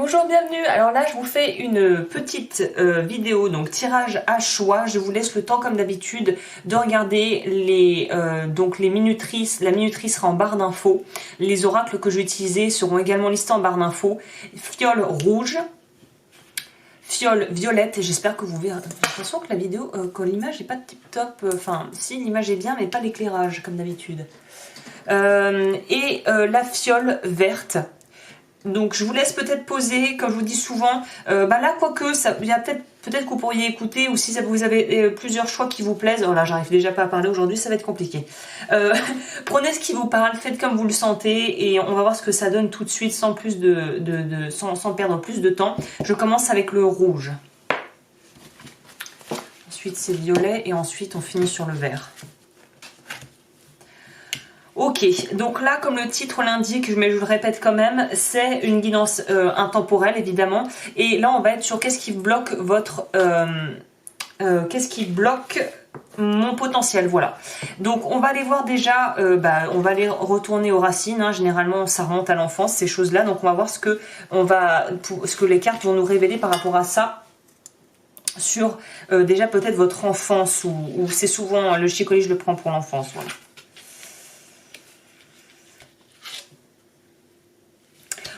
Bonjour, bienvenue. Alors là, je vous fais une petite vidéo, donc tirage à choix. Je vous laisse le temps, comme d'habitude, de regarder les minutrices. La minutrice sera en barre d'infos. Les oracles que je vais utiliser seront également listés en barre d'infos. Fiole rouge, fiole violette, et j'espère que vous verrez. J'ai l'impression que la vidéo, que l'image n'est pas tip top. Enfin, si, l'image est bien, mais pas l'éclairage, comme d'habitude. La fiole verte. Donc je vous laisse peut-être poser, comme je vous dis souvent, là quoique, il y a peut-être que vous pourriez écouter, ou si vous avez plusieurs choix qui vous plaisent, oh là j'arrive déjà pas à parler aujourd'hui, ça va être compliqué. Prenez ce qui vous parle, faites comme vous le sentez, et on va voir ce que ça donne tout de suite, sans perdre plus de temps. Je commence avec le rouge. Ensuite c'est violet, et ensuite on finit sur le vert. Ok, donc là, comme le titre l'indique, mais je le répète quand même, c'est une guidance intemporelle, évidemment. Et là, on va être sur qu'est-ce qui bloque qu'est-ce qui bloque mon potentiel, voilà. Donc, on va aller voir déjà, on va aller retourner aux racines. Hein, généralement, ça remonte à l'enfance, ces choses-là. Donc, on va voir ce que les cartes vont nous révéler par rapport à ça. Sur déjà peut-être votre enfance, ou c'est souvent, le chicolis, je le prends pour l'enfance, voilà.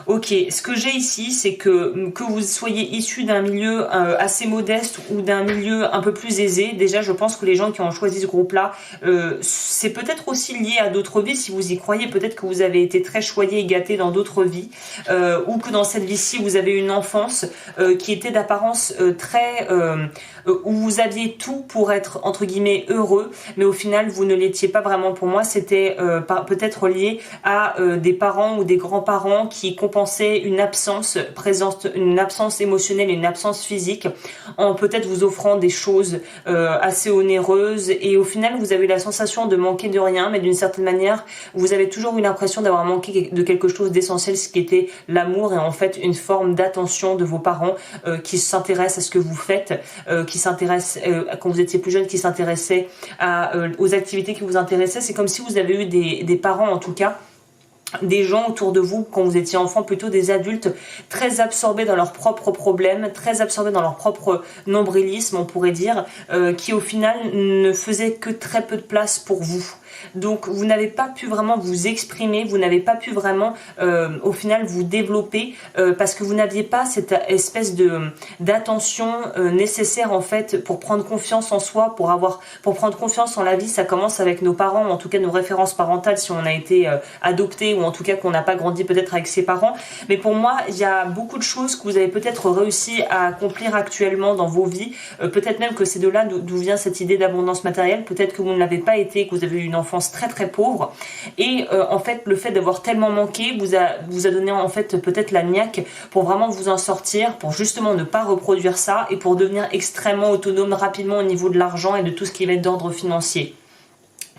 Ok, ce que j'ai ici, c'est que vous soyez issu d'un milieu assez modeste ou d'un milieu un peu plus aisé, déjà je pense que les gens qui ont choisi ce groupe-là, c'est peut-être aussi lié à d'autres vies, si vous y croyez, peut-être que vous avez été très choyé et gâté dans d'autres vies, ou que dans cette vie-ci, vous avez une enfance qui était d'apparence où vous aviez tout pour être, entre guillemets, heureux, mais au final, vous ne l'étiez pas vraiment. Pour moi, c'était peut-être lié à des parents ou des grands-parents qui compensaient une absence émotionnelle et une absence physique en peut-être vous offrant des choses assez onéreuses, et au final, vous avez la sensation de manquer de rien, mais d'une certaine manière, vous avez toujours eu l'impression d'avoir manqué de quelque chose d'essentiel, ce qui était l'amour, et en fait, une forme d'attention de vos parents qui s'intéressent à ce que vous faites, qui s'intéressent, quand vous étiez plus jeune, qui s'intéressaient aux activités qui vous intéressaient. C'est comme si vous avez eu des parents, en tout cas, des gens autour de vous, quand vous étiez enfant, plutôt des adultes très absorbés dans leurs propres problèmes, très absorbés dans leur propre nombrilisme, on pourrait dire, qui au final ne faisaient que très peu de place pour vous. Donc vous n'avez pas pu vraiment vous exprimer, vous n'avez pas pu vraiment au final vous développer, parce que vous n'aviez pas cette espèce d'attention nécessaire en fait pour prendre confiance en soi, pour prendre confiance en la vie. Ça commence avec nos parents, en tout cas nos références parentales si on a été adopté, ou en tout cas qu'on n'a pas grandi peut-être avec ses parents. Mais pour moi, il y a beaucoup de choses que vous avez peut-être réussi à accomplir actuellement dans vos vies, peut-être même que c'est de là d'où vient cette idée d'abondance matérielle, peut-être que vous ne l'avez pas été, que vous avez eu une enfance très très pauvre, et en fait le fait d'avoir tellement manqué vous a donné en fait peut-être la niaque pour vraiment vous en sortir, pour justement ne pas reproduire ça, et pour devenir extrêmement autonome rapidement au niveau de l'argent et de tout ce qui va être d'ordre financier.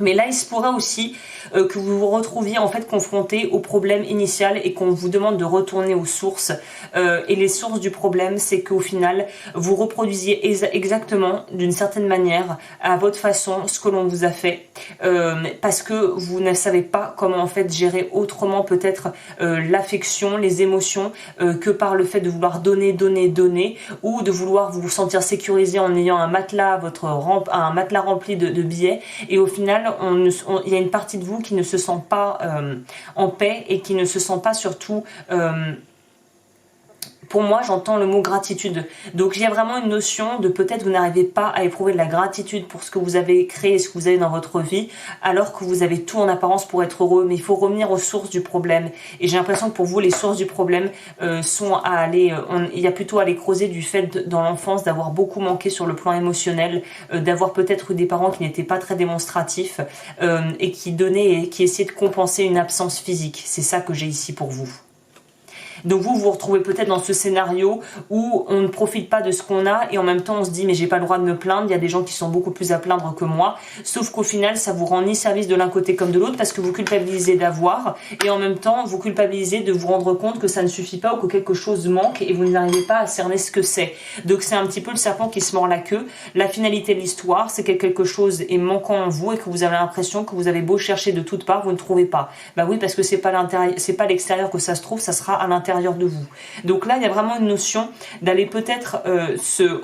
Mais là, il se pourrait aussi que vous vous retrouviez en fait confronté au problème initial, et qu'on vous demande de retourner aux sources. Et les sources du problème, c'est qu'au final, vous reproduisiez exactement, d'une certaine manière, à votre façon, ce que l'on vous a fait. Parce que vous ne savez pas comment en fait gérer autrement peut-être l'affection, les émotions, que par le fait de vouloir donner, ou de vouloir vous sentir sécurisé en ayant un matelas rempli de billets, et au final, il y a une partie de vous qui ne se sent pas en paix, et qui ne se sent pas surtout... Pour moi, j'entends le mot gratitude. Donc, il y a vraiment une notion de peut-être vous n'arrivez pas à éprouver de la gratitude pour ce que vous avez créé, ce que vous avez dans votre vie, alors que vous avez tout en apparence pour être heureux. Mais il faut revenir aux sources du problème. Et j'ai l'impression que pour vous, les sources du problème sont à aller... il y a plutôt à les creuser du fait dans l'enfance d'avoir beaucoup manqué sur le plan émotionnel, d'avoir peut-être eu des parents qui n'étaient pas très démonstratifs, et qui essayaient de compenser une absence physique. C'est ça que j'ai ici pour vous. Donc vous retrouvez peut-être dans ce scénario où on ne profite pas de ce qu'on a, et en même temps on se dit mais j'ai pas le droit de me plaindre, il y a des gens qui sont beaucoup plus à plaindre que moi, sauf qu'au final ça vous rend ni service de l'un côté comme de l'autre, parce que vous culpabilisez d'avoir, et en même temps vous culpabilisez de vous rendre compte que ça ne suffit pas, ou que quelque chose manque, et vous n'arrivez pas à cerner ce que c'est. Donc c'est un petit peu le serpent qui se mord la queue. La finalité de l'histoire, c'est que quelque chose est manquant en vous, et que vous avez l'impression que vous avez beau chercher de toutes parts, vous ne trouvez pas. Bah oui, parce que c'est pas l'extérieur que ça se trouve, ça sera à l'intérieur. l'intérieur de vous. Donc là, il y a vraiment une notion d'aller peut-être se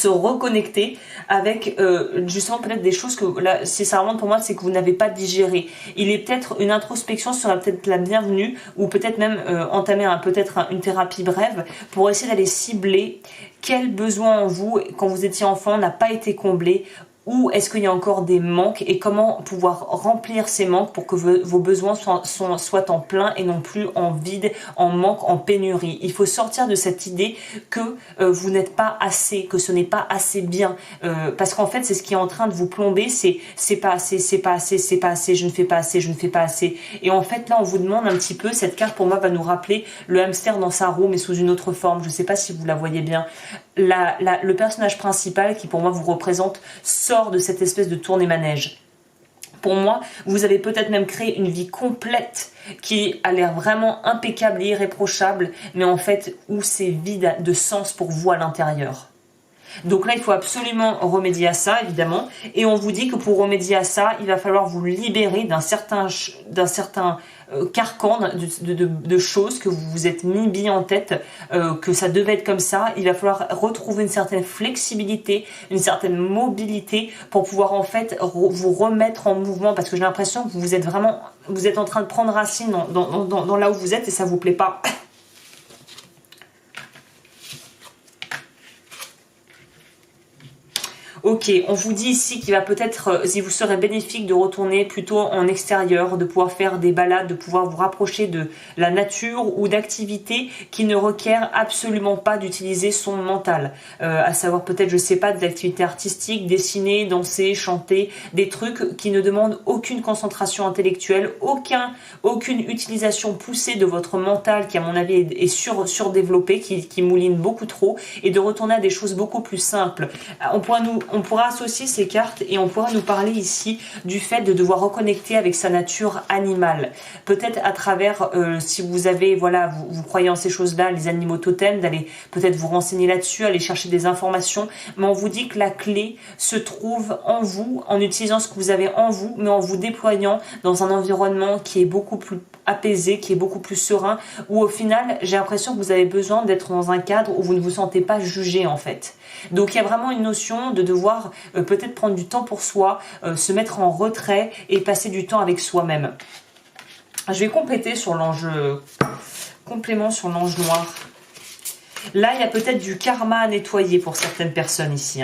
reconnecter avec justement peut-être des choses que là, si ça remonte pour moi, c'est que vous n'avez pas digéré. Il est peut-être une introspection serait peut-être la bienvenue, ou peut-être même entamer une thérapie brève pour essayer d'aller cibler quel besoin en vous, quand vous étiez enfant, n'a pas été comblé. Où est-ce qu'il y a encore des manques et comment pouvoir remplir ces manques pour que vos besoins soient en plein et non plus en vide, en manque, en pénurie. Il faut sortir de cette idée que vous n'êtes pas assez, que ce n'est pas assez bien. Parce qu'en fait, c'est ce qui est en train de vous plomber, c'est pas assez, c'est pas assez, c'est pas assez, je ne fais pas assez, je ne fais pas assez. Et en fait, là, on vous demande un petit peu, cette carte pour moi va nous rappeler le hamster dans sa roue, mais sous une autre forme. Je ne sais pas si vous la voyez bien. Le personnage principal qui pour moi vous représente sort de cette espèce de tournée-manège. Pour moi, vous avez peut-être même créé une vie complète qui a l'air vraiment impeccable et irréprochable, mais en fait où c'est vide de sens pour vous à l'intérieur. Donc là, il faut absolument remédier à ça, évidemment. Et on vous dit que pour remédier à ça, il va falloir vous libérer d'un certain carcan de choses que vous vous êtes mis bien en tête, que ça devait être comme ça. Il va falloir retrouver une certaine flexibilité, une certaine mobilité pour pouvoir en fait vous remettre en mouvement, parce que j'ai l'impression que vous êtes en train de prendre racine dans là où vous êtes et ça vous plaît pas. Ok, on vous dit ici qu'il va peut-être, si vous serez bénéfique de retourner plutôt en extérieur, de pouvoir faire des balades, de pouvoir vous rapprocher de la nature ou d'activités qui ne requièrent absolument pas d'utiliser son mental. À savoir peut-être, je sais pas, de l'activité artistique, dessiner, danser, chanter, des trucs qui ne demandent aucune concentration intellectuelle, aucune utilisation poussée de votre mental qui à mon avis est surdéveloppé, qui mouline beaucoup trop, et de retourner à des choses beaucoup plus simples. On pourra associer ces cartes et on pourra nous parler ici du fait de devoir reconnecter avec sa nature animale. Peut-être à travers, si vous avez, voilà, vous croyez en ces choses-là, les animaux totems, d'aller peut-être vous renseigner là-dessus, aller chercher des informations. Mais on vous dit que la clé se trouve en vous, en utilisant ce que vous avez en vous, mais en vous déployant dans un environnement qui est beaucoup plus apaisé, qui est beaucoup plus serein, où au final, j'ai l'impression que vous avez besoin d'être dans un cadre où vous ne vous sentez pas jugé en fait. Donc il y a vraiment une notion de devoir peut-être prendre du temps pour soi, se mettre en retrait et passer du temps avec soi-même. Je vais compléter sur l'enjeu, complément sur l'ange noir. Là, il y a peut-être du karma à nettoyer pour certaines personnes ici.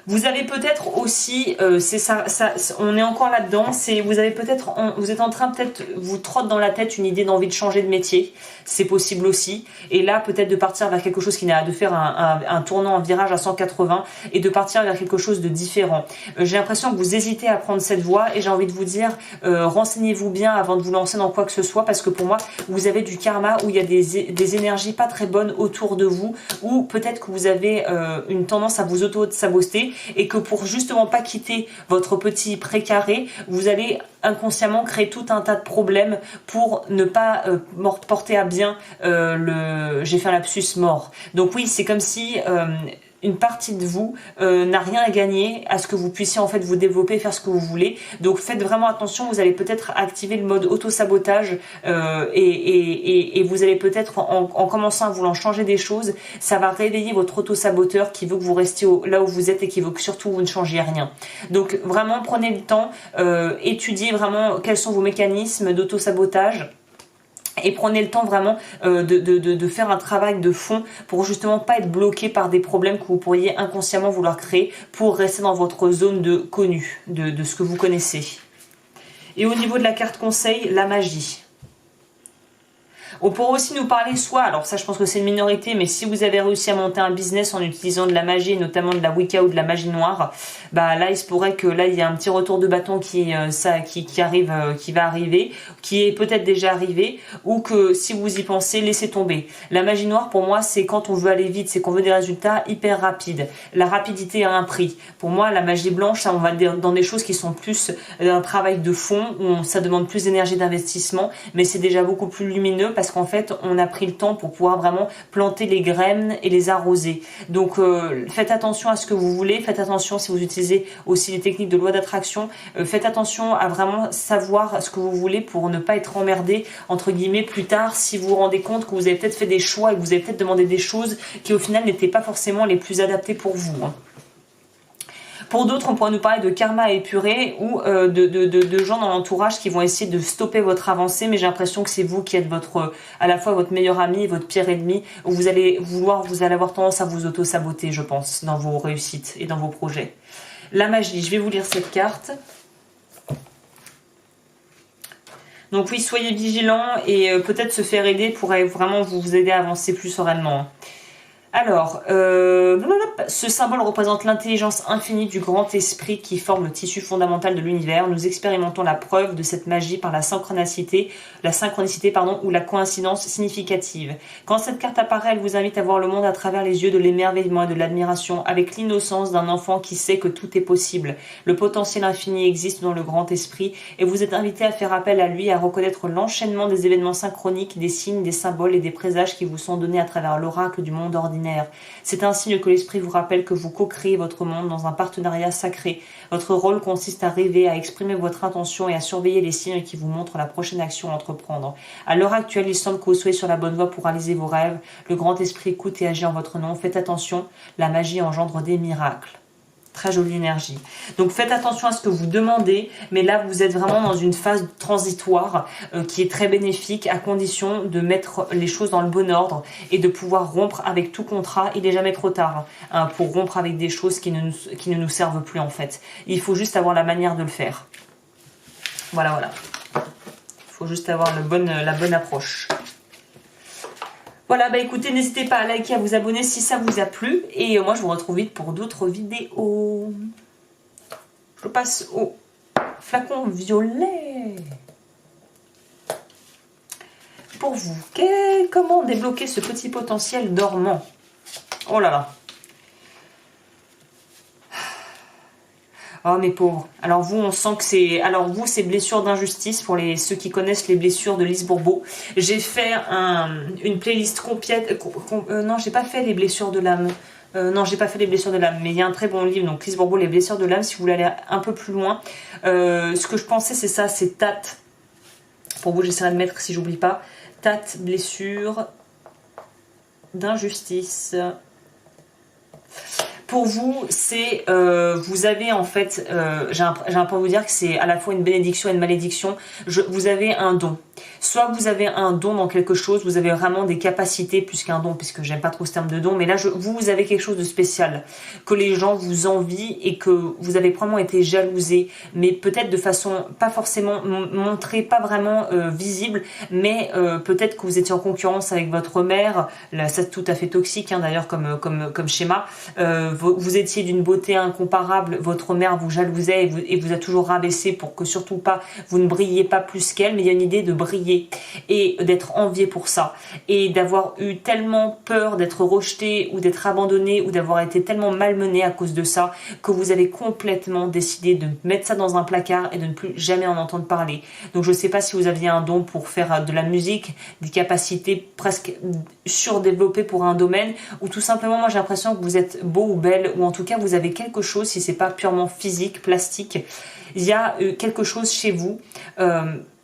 Vous avez peut-être aussi, on est encore là-dedans, vous êtes en train peut-être, vous trotte dans la tête une idée d'envie de changer de métier, c'est possible aussi, et là peut-être de partir vers quelque chose de faire un tournant, un virage à 180 et de partir vers quelque chose de différent. J'ai l'impression que vous hésitez à prendre cette voie et j'ai envie de vous dire, renseignez-vous bien avant de vous lancer dans quoi que ce soit, parce que pour moi, vous avez du karma où il y a des énergies pas très bonnes autour de vous, ou peut-être que vous avez une tendance à vous auto-saboter, et que pour justement pas quitter votre petit précaré, vous allez inconsciemment créer tout un tas de problèmes pour ne pas porter à bien j'ai fait un lapsus mort. Donc oui, c'est comme si une partie de vous n'a rien à gagner à ce que vous puissiez en fait vous développer, faire ce que vous voulez. Donc faites vraiment attention, vous allez peut-être activer le mode auto-sabotage et vous allez peut-être en commençant à vouloir changer des choses, ça va réveiller votre auto-saboteur qui veut que vous restiez là où vous êtes et qui veut que surtout vous ne changiez rien. Donc vraiment prenez le temps, étudiez vraiment quels sont vos mécanismes d'auto-sabotage. Et prenez le temps vraiment de faire un travail de fond pour justement pas être bloqué par des problèmes que vous pourriez inconsciemment vouloir créer pour rester dans votre zone de connu, de ce que vous connaissez. Et au niveau de la carte conseil, la magie. On pourrait aussi nous parler alors ça je pense que c'est une minorité, mais si vous avez réussi à monter un business en utilisant de la magie, notamment de la Wicca ou de la magie noire, bah là il se pourrait que là il y a un petit retour de bâton qui va arriver, qui est peut-être déjà arrivé, ou que si vous y pensez, laissez tomber. La magie noire pour moi c'est quand on veut aller vite, c'est qu'on veut des résultats hyper rapides. La rapidité a un prix. Pour moi la magie blanche, ça on va dans des choses qui sont plus un travail de fond, où ça demande plus d'énergie d'investissement, mais c'est déjà beaucoup plus lumineux parce parce qu'en fait, on a pris le temps pour pouvoir vraiment planter les graines et les arroser. Donc, faites attention à ce que vous voulez, faites attention si vous utilisez aussi les techniques de loi d'attraction, faites attention à vraiment savoir ce que vous voulez pour ne pas être emmerdé, entre guillemets, plus tard, si vous vous rendez compte que vous avez peut-être fait des choix et que vous avez peut-être demandé des choses qui, au final, n'étaient pas forcément les plus adaptées pour vous, hein. Pour d'autres, on pourrait nous parler de karma épuré ou de gens dans l'entourage qui vont essayer de stopper votre avancée, mais j'ai l'impression que c'est vous qui êtes à la fois votre meilleur ami et votre pire ennemi, où vous allez avoir tendance à vous auto-saboter, je pense, dans vos réussites et dans vos projets. La magie, je vais vous lire cette carte. Donc oui, soyez vigilants et peut-être se faire aider pourrait vraiment vous aider à avancer plus sereinement. Alors, ce symbole représente l'intelligence infinie du grand esprit qui forme le tissu fondamental de l'univers. Nous expérimentons la preuve de cette magie par la synchronicité, ou la coïncidence significative. Quand cette carte apparaît, elle vous invite à voir le monde à travers les yeux de l'émerveillement et de l'admiration, avec l'innocence d'un enfant qui sait que tout est possible. Le potentiel infini existe dans le grand esprit et vous êtes invité à faire appel à lui, à reconnaître l'enchaînement des événements synchroniques, des signes, des symboles et des présages qui vous sont donnés à travers l'oracle du monde ordinaire. C'est un signe que l'esprit vous rappelle que vous co-créez votre monde dans un partenariat sacré. Votre rôle consiste à rêver, à exprimer votre intention et à surveiller les signes qui vous montrent la prochaine action à entreprendre. À l'heure actuelle, il semble que vous soyez sur la bonne voie pour réaliser vos rêves. Le grand esprit écoute et agit en votre nom. Faites attention, la magie engendre des miracles. Très jolie énergie. Donc faites attention à ce que vous demandez, mais là vous êtes vraiment dans une phase transitoire qui est très bénéfique à condition de mettre les choses dans le bon ordre et de pouvoir rompre avec tout contrat. Il n'est jamais trop tard pour rompre avec des choses qui ne nous servent plus en fait. Il faut juste avoir la manière de le faire. Voilà. Il faut juste avoir la bonne approche. Voilà, écoutez, n'hésitez pas à liker, à vous abonner si ça vous a plu. Et moi, je vous retrouve vite pour d'autres vidéos. Je passe au flacon violet. Pour vous, comment débloquer ce petit potentiel dormant? Oh là là. Oh mes pauvres. Alors vous, on sent que c'est... Alors vous, c'est blessures d'injustice pour ceux qui connaissent les blessures de Lise Bourbeau. J'ai fait une playlist complète... non, j'ai pas fait les blessures de l'âme. Non, j'ai pas fait les blessures de l'âme. Mais il y a un très bon livre, donc Lise Bourbeau, les blessures de l'âme, si vous voulez aller un peu plus loin. Ce que je pensais, c'est ça, c'est Tat. Pour vous, j'essaierai de mettre, si j'oublie pas. Tat, blessure d'injustice. Pour vous, c'est vous avez en fait, j'ai un peu à vous dire que c'est à la fois une bénédiction et une malédiction. Vous avez un don. Soit vous avez un don dans quelque chose, vous avez vraiment des capacités plus qu'un don, puisque j'aime pas trop ce terme de don, mais là vous avez quelque chose de spécial, que les gens vous envient et que vous avez probablement été jalousé, mais peut-être de façon pas forcément montrée, pas vraiment visible, mais peut-être que vous étiez en concurrence avec votre mère, là c'est tout à fait toxique d'ailleurs comme schéma, vous étiez d'une beauté incomparable, votre mère vous jalousait et vous a toujours rabaissé pour que surtout pas vous ne brilliez pas plus qu'elle, mais il y a une idée de briller et d'être envié pour ça et d'avoir eu tellement peur d'être rejeté ou d'être abandonné ou d'avoir été tellement malmené à cause de ça que vous avez complètement décidé de mettre ça dans un placard et de ne plus jamais en entendre parler. Donc je sais pas si vous aviez un don pour faire de la musique, des capacités presque surdéveloppées pour un domaine, ou tout simplement moi j'ai l'impression que vous êtes beau ou belle, ou en tout cas vous avez quelque chose, si c'est pas purement physique, plastique, il y a quelque chose chez vous.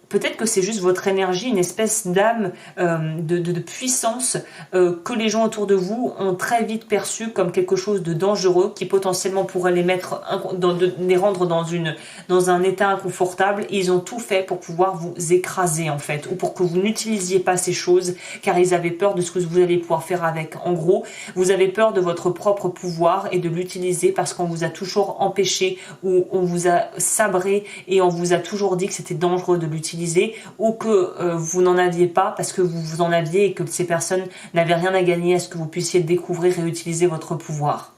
Peut-être que c'est juste votre énergie, une espèce d'âme, de puissance que les gens autour de vous ont très vite perçu comme quelque chose de dangereux qui potentiellement pourrait les rendre dans un état inconfortable. Et ils ont tout fait pour pouvoir vous écraser en fait, ou pour que vous n'utilisiez pas ces choses, car ils avaient peur de ce que vous allez pouvoir faire avec. En gros, vous avez peur de votre propre pouvoir et de l'utiliser parce qu'on vous a toujours empêché, ou on vous a sabré et on vous a toujours dit que c'était dangereux de l'utiliser, ou que vous n'en aviez pas parce que vous en aviez et que ces personnes n'avaient rien à gagner à ce que vous puissiez découvrir et utiliser votre pouvoir.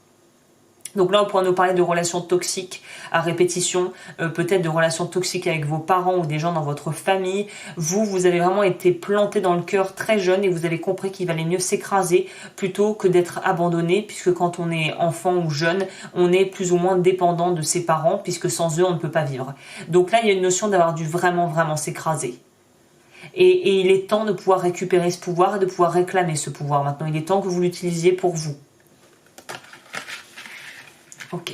Donc là, on pourra nous parler de relations toxiques à répétition, peut-être de relations toxiques avec vos parents ou des gens dans votre famille. Vous avez vraiment été planté dans le cœur très jeune et vous avez compris qu'il valait mieux s'écraser plutôt que d'être abandonné, puisque quand on est enfant ou jeune, on est plus ou moins dépendant de ses parents, puisque sans eux, on ne peut pas vivre. Donc là, il y a une notion d'avoir dû vraiment, vraiment s'écraser. Et il est temps de pouvoir récupérer ce pouvoir et de pouvoir réclamer ce pouvoir. Maintenant, il est temps que vous l'utilisiez pour vous. Ok.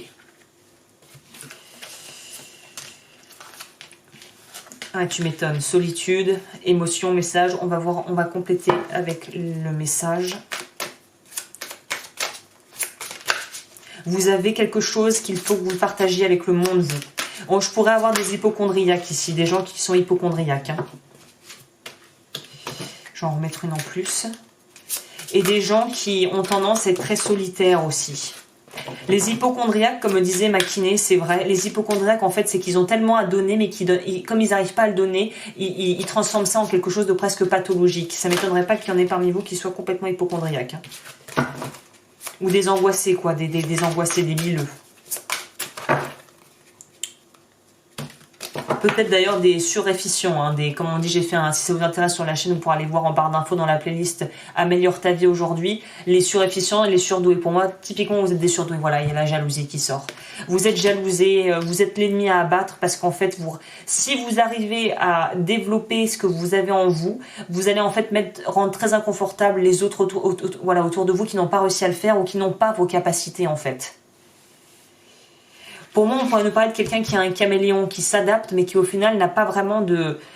Ah, tu m'étonnes. Solitude, émotion, message. On va voir, on va compléter avec le message. Vous avez quelque chose qu'il faut que vous partagiez avec le monde, vous. Bon, je pourrais avoir des hypocondriaques ici, des gens qui sont hypocondriaques. Hein. Je vais en remettre une en plus. Et des gens qui ont tendance à être très solitaires aussi. Les hypocondriaques, comme disait Maquinet, c'est vrai, les hypocondriaques, en fait, c'est qu'ils ont tellement à donner, mais comme ils n'arrivent pas à le donner, ils transforment ça en quelque chose de presque pathologique. Ça ne m'étonnerait pas qu'il y en ait parmi vous qui soient complètement hypocondriaques. Hein. Ou des angoissés, quoi, des angoissés, des bileux. Peut-être d'ailleurs des surefficients, hein, comme on dit, j'ai fait si ça vous intéresse sur la chaîne, vous pourrez aller voir en barre d'infos dans la playlist Améliore ta vie aujourd'hui, les surefficients et les surdoués. Pour moi, typiquement, vous êtes des surdoués, voilà, il y a la jalousie qui sort. Vous êtes jalousés, vous êtes l'ennemi à abattre parce qu'en fait, si vous arrivez à développer ce que vous avez en vous, vous allez en fait rendre très inconfortable les autres autour de vous qui n'ont pas réussi à le faire ou qui n'ont pas vos capacités en fait. Pour moi, on pourrait nous parler de quelqu'un qui est un caméléon, qui s'adapte, mais qui au final n'a pas vraiment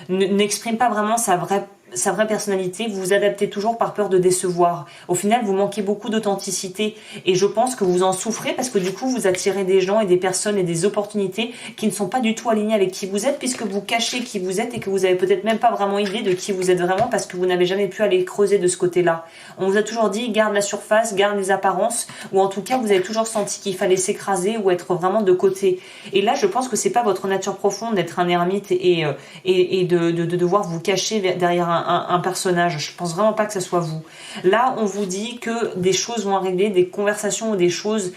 n'exprime pas vraiment sa vraie personnalité. Vous vous adaptez toujours par peur de décevoir. Au final, vous manquez beaucoup d'authenticité et je pense que vous en souffrez parce que du coup, vous attirez des gens et des personnes et des opportunités qui ne sont pas du tout alignées avec qui vous êtes puisque vous cachez qui vous êtes et que vous avez peut-être même pas vraiment idée de qui vous êtes vraiment parce que vous n'avez jamais pu aller creuser de ce côté-là. On vous a toujours dit, garde la surface, garde les apparences ou en tout cas, vous avez toujours senti qu'il fallait s'écraser ou être vraiment de côté. Et là, je pense que c'est pas votre nature profonde d'être un ermite et de devoir vous cacher derrière un personnage. Je pense vraiment pas que ce soit vous. Là, on vous dit que des choses vont arriver, des conversations ou des choses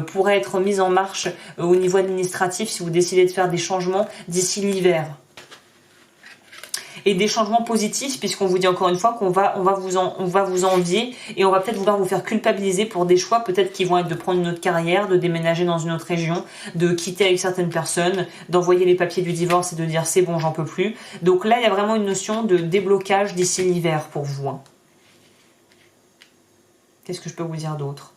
pourraient être mises en marche au niveau administratif si vous décidez de faire des changements d'ici l'hiver. Et des changements positifs puisqu'on vous dit encore une fois qu'on va vous envier et on va peut-être vouloir vous faire culpabiliser pour des choix peut-être qui vont être de prendre une autre carrière, de déménager dans une autre région, de quitter avec certaines personnes, d'envoyer les papiers du divorce et de dire c'est bon, j'en peux plus. Donc là, il y a vraiment une notion de déblocage d'ici l'hiver pour vous. Hein. Qu'est-ce que je peux vous dire d'autre ?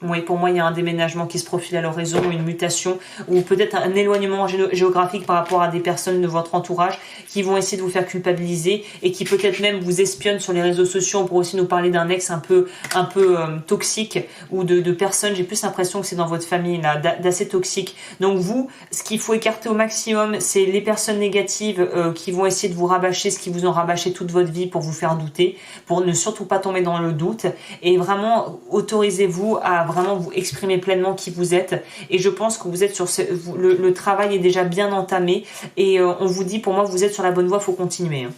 Oui, pour moi, il y a un déménagement qui se profile à l'horizon, une mutation, ou peut-être un éloignement géographique par rapport à des personnes de votre entourage qui vont essayer de vous faire culpabiliser et qui peut-être même vous espionnent sur les réseaux sociaux. On pourrait aussi nous parler d'un ex un peu toxique ou de personnes, j'ai plus l'impression que c'est dans votre famille, là, d'assez toxique. Donc vous, ce qu'il faut écarter au maximum, c'est les personnes négatives qui vont essayer de vous rabâcher ce qui vous ont rabâché toute votre vie pour vous faire douter, pour ne surtout pas tomber dans le doute et vraiment autorisez-vous à vraiment vous exprimer pleinement qui vous êtes et je pense que vous êtes sur le travail est déjà bien entamé et on vous dit pour moi vous êtes sur la bonne voie, faut continuer. Hein.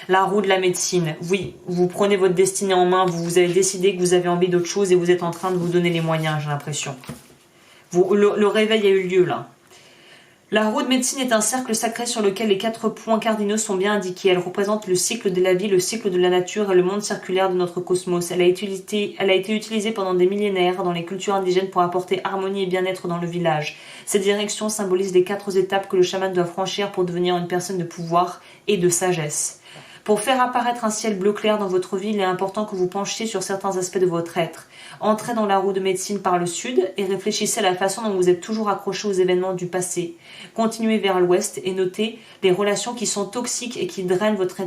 La roue de la médecine, oui, vous prenez votre destinée en main, vous avez décidé que vous avez envie d'autre chose et vous êtes en train de vous donner les moyens, j'ai l'impression. Le réveil a eu lieu là. La roue de médecine est un cercle sacré sur lequel les 4 points cardinaux sont bien indiqués. Elle représente le cycle de la vie, le cycle de la nature et le monde circulaire de notre cosmos. Elle a été utilisée pendant des millénaires dans les cultures indigènes pour apporter harmonie et bien-être dans le village. Cette direction symbolise les 4 étapes que le chaman doit franchir pour devenir une personne de pouvoir et de sagesse. Pour faire apparaître un ciel bleu clair dans votre vie, il est important que vous penchiez sur certains aspects de votre être. Entrez dans la roue de médecine par le sud et réfléchissez à la façon dont vous êtes toujours accroché aux événements du passé. Continuez vers l'ouest et notez les relations qui sont toxiques et qui drainent votre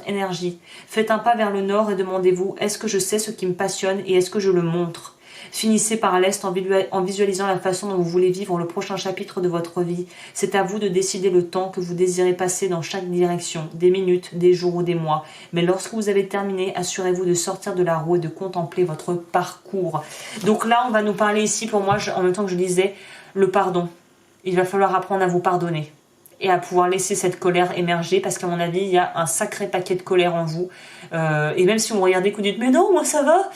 énergie. Faites un pas vers le nord et demandez-vous, est-ce que je sais ce qui me passionne et est-ce que je le montre ? Finissez par l'est en visualisant la façon dont vous voulez vivre le prochain chapitre de votre vie. C'est à vous de décider le temps que vous désirez passer dans chaque direction, des minutes, des jours ou des mois. Mais lorsque vous avez terminé, assurez-vous de sortir de la roue et de contempler votre parcours. Donc là, on va nous parler ici, pour moi, en même temps que je disais, le pardon. Il va falloir apprendre à vous pardonner et à pouvoir laisser cette colère émerger parce qu'à mon avis, il y a un sacré paquet de colère en vous. Et même si vous regardez que vous dites « mais non, moi ça va »,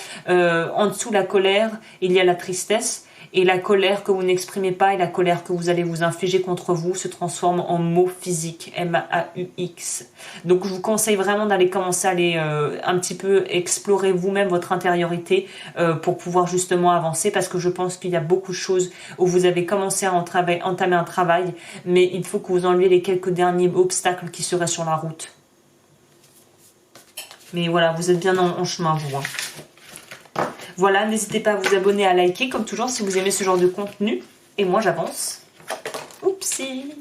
en dessous de la colère, il y a la tristesse. Et la colère que vous n'exprimez pas et la colère que vous allez vous infliger contre vous se transforme en mots physiques, M-A-U-X. Donc je vous conseille vraiment d'aller commencer à aller un petit peu explorer vous-même votre intériorité pour pouvoir justement avancer, parce que je pense qu'il y a beaucoup de choses où vous avez commencé à entamer un travail, mais il faut que vous enleviez les quelques derniers obstacles qui seraient sur la route. Mais voilà, vous êtes bien en chemin, vous. Hein. Voilà, n'hésitez pas à vous abonner, à liker, comme toujours, si vous aimez ce genre de contenu. Et moi, j'avance. Oupsie.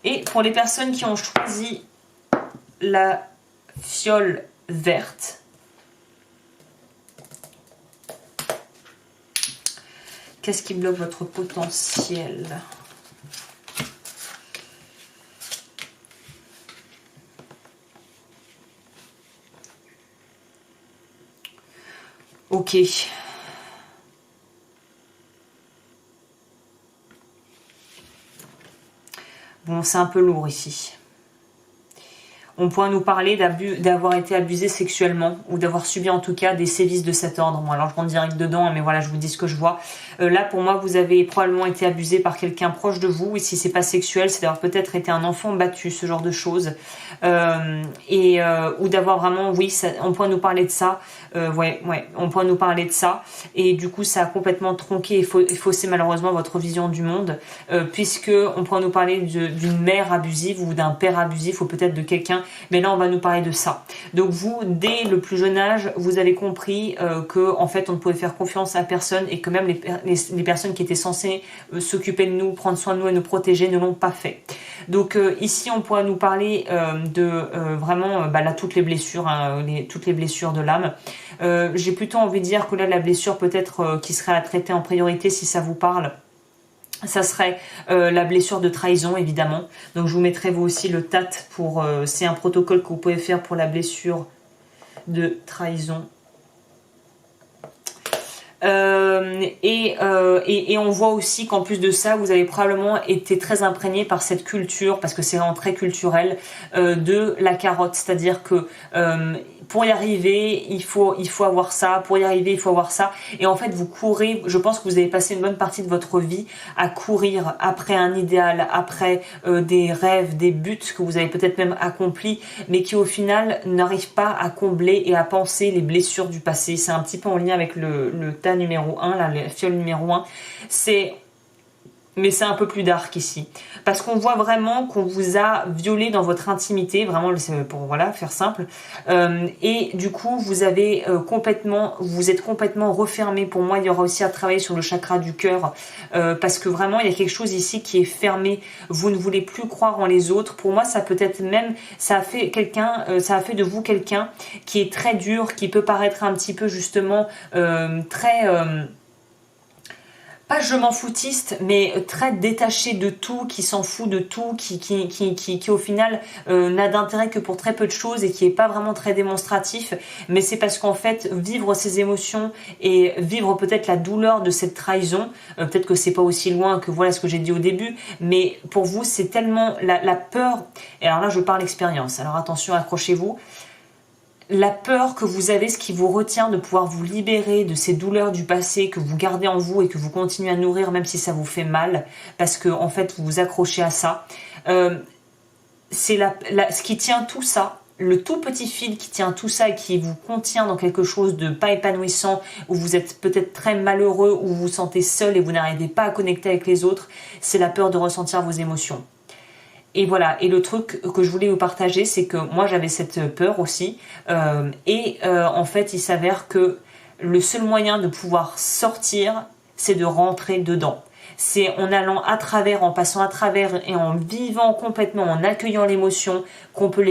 Et pour les personnes qui ont choisi la fiole verte, qu'est-ce qui bloque votre potentiel ? Ok. Bon, c'est un peu lourd ici. On pourrait nous parler d'avoir été abusé sexuellement ou d'avoir subi en tout cas des sévices de cet ordre. Bon, alors je rentre direct dedans, mais voilà, je vous dis ce que je vois. Là, pour moi, vous avez probablement été abusé par quelqu'un proche de vous. Et si c'est pas sexuel, c'est d'avoir peut-être été un enfant battu, ce genre de choses. Ou d'avoir vraiment, oui, ça, on pourrait nous parler de ça. Ouais, on pourrait nous parler de ça. Et du coup, ça a complètement tronqué et faussé malheureusement votre vision du monde. Puisque on pourrait nous parler d'une mère abusive ou d'un père abusif ou peut-être de quelqu'un. Mais là, on va nous parler de ça. Donc vous, dès le plus jeune âge, vous avez compris que en fait, on ne pouvait faire confiance à personne et que même les personnes qui étaient censées s'occuper de nous, prendre soin de nous et nous protéger ne l'ont pas fait. Donc ici, on pourrait nous parler vraiment là, toutes les blessures, hein, toutes les blessures de l'âme. J'ai plutôt envie de dire que là, la blessure peut-être qui serait à traiter en priorité si ça vous parle, ça serait la blessure de trahison, évidemment. Donc je vous mettrai vous aussi le TAT pour... c'est un protocole que vous pouvez faire pour la blessure de trahison. Et on voit aussi qu'en plus de ça, vous avez probablement été très imprégné par cette culture, parce que c'est vraiment très culturel, de la carotte. C'est-à-dire que pour y arriver, il faut avoir ça, pour y arriver, il faut avoir ça. Et en fait, vous courez, je pense que vous avez passé une bonne partie de votre vie à courir après un idéal, après des rêves, des buts que vous avez peut-être même accomplis, mais qui au final n'arrivent pas à combler et à penser les blessures du passé. C'est un petit peu en lien avec le tas numéro 1, là, la fiole numéro 1. Mais c'est un peu plus dark ici. Parce qu'on voit vraiment qu'on vous a violé dans votre intimité, vraiment pour voilà, faire simple. Et du coup, vous êtes complètement refermé. Pour moi, il y aura aussi à travailler sur le chakra du cœur. Parce que vraiment, il y a quelque chose ici qui est fermé. Vous ne voulez plus croire en les autres. Pour moi, ça peut être même, ça a fait de vous quelqu'un qui est très dur, qui peut paraître un petit peu justement très... pas je m'en foutiste, mais très détaché de tout, qui s'en fout de tout, qui au final n'a d'intérêt que pour très peu de choses et qui est pas vraiment très démonstratif. Mais c'est parce qu'en fait, vivre ses émotions et vivre peut-être la douleur de cette trahison, peut-être que c'est pas aussi loin que voilà ce que j'ai dit au début, mais pour vous, c'est tellement la peur. Et alors là, je parle expérience. Alors attention, accrochez-vous. La peur que vous avez, ce qui vous retient de pouvoir vous libérer de ces douleurs du passé que vous gardez en vous et que vous continuez à nourrir même si ça vous fait mal, parce que en fait vous vous accrochez à ça. C'est ce qui tient tout ça, le tout petit fil qui tient tout ça et qui vous contient dans quelque chose de pas épanouissant, où vous êtes peut-être très malheureux, où vous vous sentez seul et vous n'arrivez pas à connecter avec les autres, c'est la peur de ressentir vos émotions. Et voilà, et le truc que je voulais vous partager, c'est que moi j'avais cette peur aussi, en fait il s'avère que le seul moyen de pouvoir sortir, c'est de rentrer dedans. C'est en allant à travers, en passant à travers et en vivant complètement, en accueillant l'émotion, qu'on peut la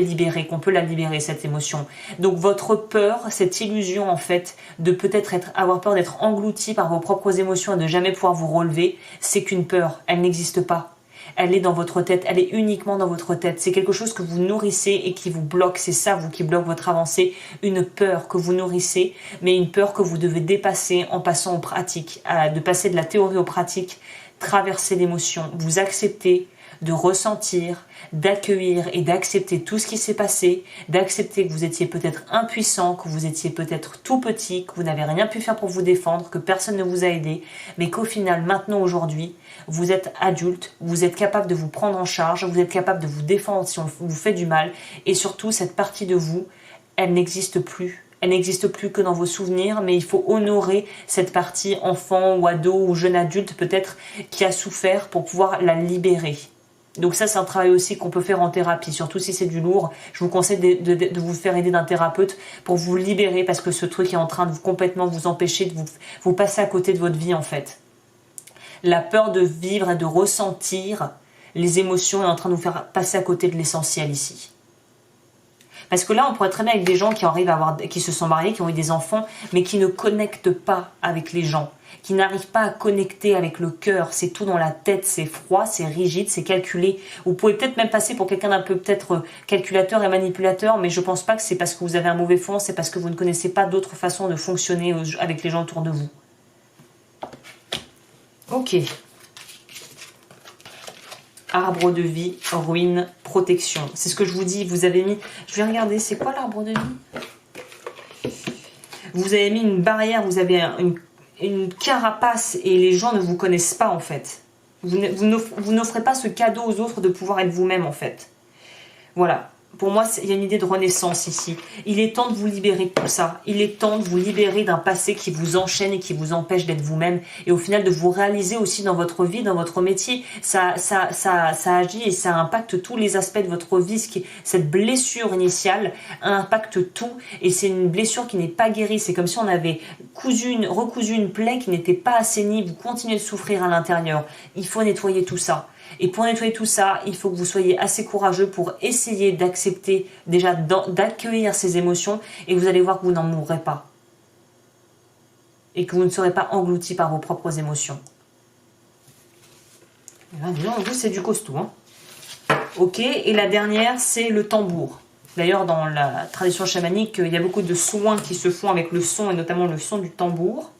libérer cette émotion. Donc votre peur, cette illusion en fait, de peut-être avoir peur d'être englouti par vos propres émotions et de jamais pouvoir vous relever, c'est qu'une peur, elle n'existe pas. Elle est dans votre tête, elle est uniquement dans votre tête. C'est quelque chose que vous nourrissez et qui vous bloque. C'est ça, vous, qui bloque votre avancée. Une peur que vous nourrissez, mais une peur que vous devez dépasser en passant aux pratiques. De passer de la théorie aux pratiques, traverser l'émotion, vous accepter de ressentir, d'accueillir et d'accepter tout ce qui s'est passé, d'accepter que vous étiez peut-être impuissant, que vous étiez peut-être tout petit, que vous n'avez rien pu faire pour vous défendre, que personne ne vous a aidé, mais qu'au final, maintenant, aujourd'hui, vous êtes adulte, vous êtes capable de vous prendre en charge, vous êtes capable de vous défendre si on vous fait du mal, et surtout, cette partie de vous, elle n'existe plus. Elle n'existe plus que dans vos souvenirs, mais il faut honorer cette partie enfant ou ado ou jeune adulte peut-être qui a souffert pour pouvoir la libérer. Donc ça, c'est un travail aussi qu'on peut faire en thérapie, surtout si c'est du lourd. Je vous conseille de vous faire aider d'un thérapeute pour vous libérer parce que ce truc est en train de complètement vous empêcher de vous passer à côté de votre vie en fait. La peur de vivre et de ressentir les émotions est en train de vous faire passer à côté de l'essentiel ici. Parce que là, on pourrait très bien avec des gens qui se sont mariés, qui ont eu des enfants, mais qui ne connectent pas avec les gens, qui n'arrivent pas à connecter avec le cœur. C'est tout dans la tête, c'est froid, c'est rigide, c'est calculé. Vous pouvez peut-être même passer pour quelqu'un d'un peu peut-être calculateur et manipulateur, mais je pense pas que c'est parce que vous avez un mauvais fond, c'est parce que vous ne connaissez pas d'autres façons de fonctionner avec les gens autour de vous. Ok. Arbre de vie, ruine, protection. C'est ce que je vous dis, vous avez mis... Je vais regarder, c'est quoi l'arbre de vie? Vous avez mis une barrière, vous avez une carapace et les gens ne vous connaissent pas en fait. Vous n'offrez pas ce cadeau aux autres de pouvoir être vous-même en fait. Voilà. Pour moi, il y a une idée de renaissance ici. Il est temps de vous libérer de tout ça. Il est temps de vous libérer d'un passé qui vous enchaîne et qui vous empêche d'être vous-même. Et au final, de vous réaliser aussi dans votre vie, dans votre métier. Ça agit et ça impacte tous les aspects de votre vie. Cette blessure initiale impacte tout. Et c'est une blessure qui n'est pas guérie. C'est comme si on avait recousu une plaie qui n'était pas assainie. Vous continuez de souffrir à l'intérieur. Il faut nettoyer tout ça. Et pour nettoyer tout ça, il faut que vous soyez assez courageux pour essayer d'accepter, déjà d'accueillir ces émotions et vous allez voir que vous n'en mourrez pas. Et que vous ne serez pas englouti par vos propres émotions. Et là, disons, en plus, c'est du costaud. Hein. Ok, et la dernière, c'est le tambour. D'ailleurs, dans la tradition chamanique, il y a beaucoup de soins qui se font avec le son et notamment le son du tambour.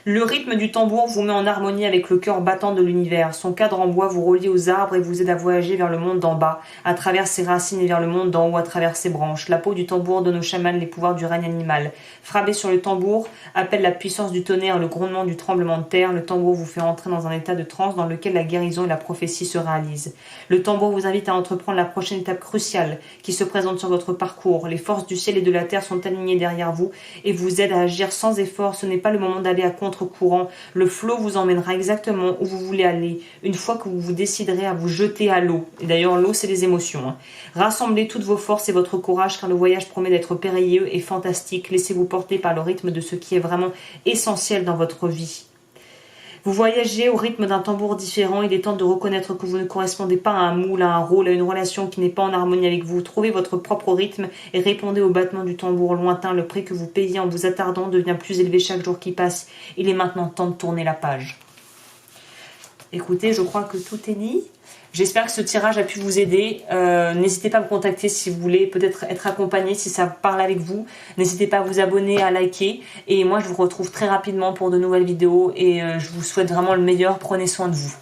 Le rythme du tambour vous met en harmonie avec le cœur battant de l'univers. Son cadre en bois vous relie aux arbres et vous aide à voyager vers le monde d'en bas, à travers ses racines et vers le monde d'en haut à travers ses branches. La peau du tambour donne aux chamans les pouvoirs du règne animal. Frapper sur le tambour appelle la puissance du tonnerre, le grondement du tremblement de terre. Le tambour vous fait entrer dans un état de transe dans lequel la guérison et la prophétie se réalisent. Le tambour vous invite à entreprendre la prochaine étape cruciale qui se présente sur votre parcours. Les forces du ciel et de la terre sont alignées derrière vous et vous aident à agir sans effort. Ce n'est pas le moment d'aller à contre-courant. Le flot vous emmènera exactement où vous voulez aller une fois que vous vous déciderez à vous jeter à l'eau. Et d'ailleurs, l'eau, c'est les émotions. Rassemblez toutes vos forces et votre courage car le voyage promet d'être périlleux et fantastique. Laissez-vous porter par le rythme de ce qui est vraiment essentiel dans votre vie. Vous voyagez au rythme d'un tambour différent. Il est temps de reconnaître que vous ne correspondez pas à un moule, à un rôle, à une relation qui n'est pas en harmonie avec vous. Trouvez votre propre rythme et répondez au battement du tambour lointain. Le prix que vous payez en vous attardant devient plus élevé chaque jour qui passe. Il est maintenant temps de tourner la page. Écoutez, je crois que tout est dit. J'espère que ce tirage a pu vous aider. N'hésitez pas à me contacter si vous voulez peut-être être accompagné, si ça parle avec vous. N'hésitez pas à vous abonner, à liker. Et moi, je vous retrouve très rapidement pour de nouvelles vidéos. Et je vous souhaite vraiment le meilleur. Prenez soin de vous.